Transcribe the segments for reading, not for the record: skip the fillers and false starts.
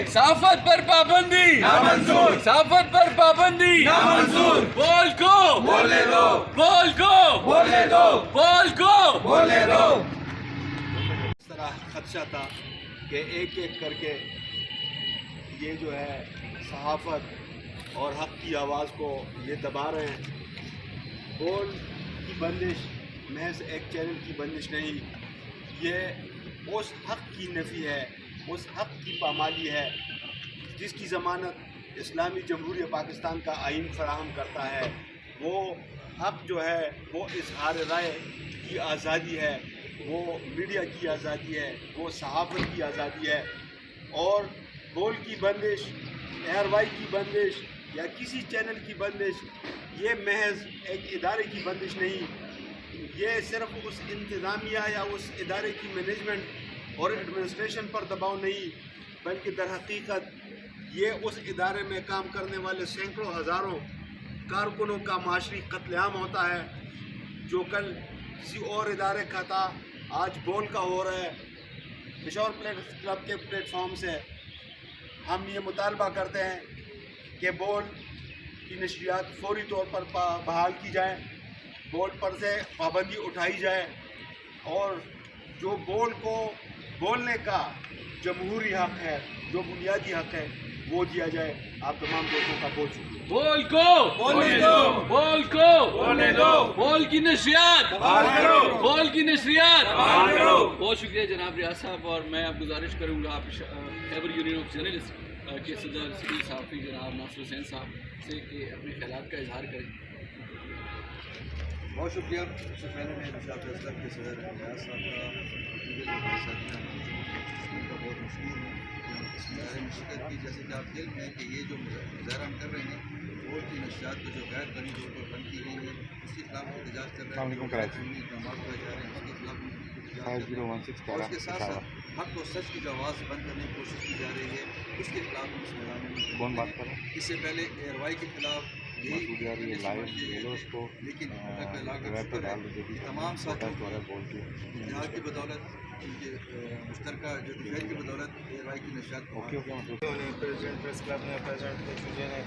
صحافت پر پابندی نامنظور، صحافت پر پابندی نامنظور، بول کو بولنے دو، بول کو بولنے دو، بول کو بولنے دو۔ اس طرح خدشہ تھا کہ ایک ایک کر کے یہ جو ہے صحافت اور حق کی آواز کو یہ دبا رہے ہیں۔ بول کی بندش محض ایک چینل کی بندش نہیں، یہ اس حق کی نفی ہے، اس حق کی پامالی ہے جس کی ضمانت اسلامی جمہوریہ پاکستان کا آئین فراہم کرتا ہے۔ وہ حق جو ہے وہ اظہار رائے کی آزادی ہے، وہ میڈیا کی آزادی ہے، وہ صحافت کی آزادی ہے۔ اور بول کی بندش، ایئر وائی کی بندش یا کسی چینل کی بندش یہ محض ایک ادارے کی بندش نہیں، یہ صرف اس انتظامیہ یا اس ادارے کی مینجمنٹ اور ایڈمنسٹریشن پر دباؤ نہیں، بلکہ در حقیقت یہ اس ادارے میں کام کرنے والے سینکڑوں ہزاروں کارکنوں کا معاشری قتل عام ہوتا ہے، جو کل کسی اور ادارے کا تھا آج بول کا ہو رہا ہے۔ پشاور کلب کے پلیٹ فارم سے ہم یہ مطالبہ کرتے ہیں کہ بول کی نشریات فوری طور پر بحال کی جائیں، بول پر سے پابندی اٹھائی جائے، اور جو بول کو بولنے کا جمہوری حق ہے، جو بنیادی حق ہے، وہ دیا جائے۔ آپ تمام دوستوں کا بہت شکریہ۔ بول کو بولنے دو، بول کو بولنے دو، بول کی نشریات بحال کرو، بول کی نشریات بحال کرو۔ بہت شکریہ جناب ریاض صاحب، اور میں اب گزارش کروں گا آپ خیبر یونین آف جرنلسٹ کے صدر سول صحافی جناب ناصر حسین صاحب سے کہ اپنے خیالات کا اظہار کریں۔ بہت شکریہ۔ سب سے پہلے میں نشاط فیصلہ کے صدر ریاض صاحب کا ان کا بہت مشکور ہوں کہ ہم اس مظاہرے میں شرکت کی۔ جیسے کہ آپ علم ہے کہ یہ جو مظاہرہ ہم کر رہے ہیں بول کی نشریات کو جو غیر قانونی طور پر بند کی گئی ہے اس کے خلاف احتجاج کر رہے ہیں، اقدامات ہوئے جا رہے ہیں، اس کے خلاف اور اس کے ساتھ ساتھ حق و سچ کی جو آواز بند کرنے کی کوشش کی جا رہی ہے اس کے خلاف ہم اس میدان میں اس سے پہلے ایئر وائی کے خلاف یہی لیکن تمام ساتھیوں کو اتحاد کی بدولت، ان کے مشترکہ جو اتحاد کی بدولت ایئر وائی کی نشریات پریزیڈنٹ پریس کلب نے، پریزیڈنٹ چوجے نے،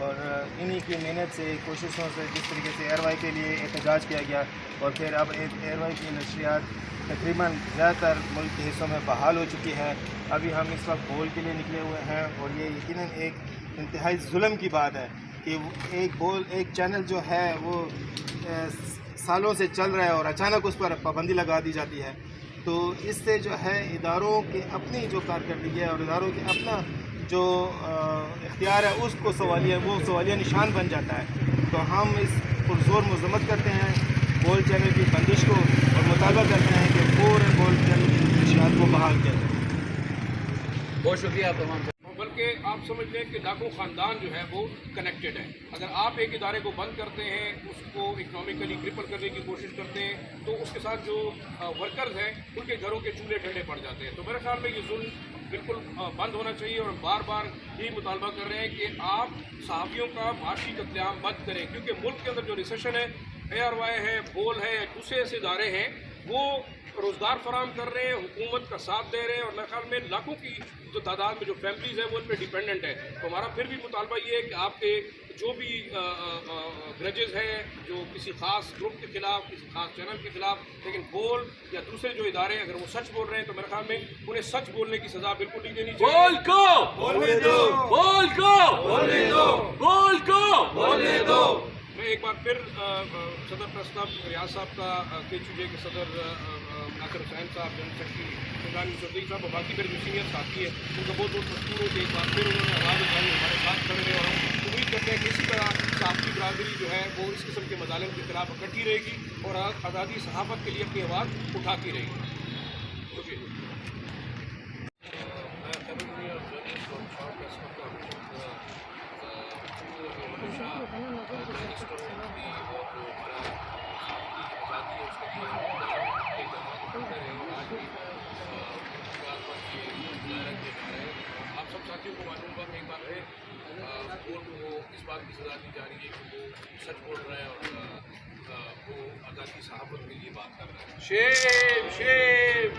اور انہی کی محنت سے کوششوں سے جس طریقے سے ایئر وائی کے لیے احتجاج کیا گیا، اور پھر اب ایئر وائی کی نشریات تقریباً زیادہ تر ملک کے حصوں میں بحال ہو چکی ہے۔ ابھی ہم اس وقت بول کے لیے نکلے ہوئے ہیں، اور یہ یقیناً ایک انتہائی ظلم کی بات ہے کہ ایک چینل جو ہے وہ سالوں سے چل رہا ہے اور اچانک اس پر پابندی لگا دی جاتی ہے۔ تو اس سے جو ہے اداروں کے اپنی جو کارکردگی ہے اور اداروں کے اپنا جو اختیار ہے اس کو سوالیہ نشان بن جاتا ہے۔ تو ہم اس پرزور مذمت کرتے ہیں بول چینل کی بندش کو، اور مطالبہ کرتے ہیں کہ فوراً بول چینل کی نشریات کو بحال کیا جائے۔ بہت شکریہ آپ تمام۔ بلکہ آپ سمجھ لیں کہ لاکھوں خاندان جو ہے وہ کنیکٹڈ ہے۔ اگر آپ ایک ادارے کو بند کرتے ہیں، اس کو اکنامکلی کرپل کرنے کی کوشش کرتے ہیں، تو اس کے ساتھ جو ورکرز ہیں ان کے گھروں کے چولہے ٹھنڈے پڑ جاتے ہیں۔ تو میرے خیال میں یہ ظلم بالکل بند ہونا چاہیے، اور بار بار یہی مطالبہ کر رہے ہیں کہ آپ صحافیوں کا معاشی قتل عام بند کریں، کیونکہ ملک کے اندر جو ریسیشن ہے، ایئر وائی ہے، بول ہے، دوسرے ایسے ادارے ہیں، وہ روزگار فراہم کر رہے ہیں، حکومت کا ساتھ دے رہے ہیں، اور میرے خیال میں لاکھوں کی جو تعداد میں جو فیملیز ہیں وہ ان پہ ڈیپینڈنٹ ہے۔ تو ہمارا پھر بھی مطالبہ یہ ہے کہ آپ کے جو بھی گرجز ہیں جو کسی خاص گروپ کے خلاف، کسی خاص چینل کے خلاف، لیکن بول یا دوسرے جو ادارے اگر وہ سچ بول رہے ہیں تو میرے خیال میں انہیں سچ بولنے کی سزا بالکل نہیں دینی چاہیے۔ بول کو بولنے دو، بول کو بولنے دو، بول کو بولنے دو۔ میں ایک بار پھر صدر پریس کلب ریاض صاحب کا، کے چوجے کے صدر ناصر حسین صاحب، جنرل سیکرٹری عمران چودھری صاحب اور باقی میرے جو سینئر ساتھی ہیں ان کا بہت بہت مشکور ہوں کہ ایک بار پھر انہوں نے آواز اٹھائی، ہمارے ساتھ کھڑے رہے، اور ہم امید کرتے ہیں کہ اسی طرح صحافتی برادری جو ہے وہ اس قسم کے مظالم کے خلاف اکٹھی رہے گی اور آزادی صحافت کے لیے اپنی آواز اٹھاتی رہے گی۔ شکریہ۔ آپ سب ساتھیوں کو معلوم ہوا کہ ایک بار پھر کورٹ کو اس بات کی سزا دی جا رہی ہے کہ وہ سچ بول رہا ہے اور وہ آزادی صحافت کے لیے بات کر رہا ہے۔ شیم شیم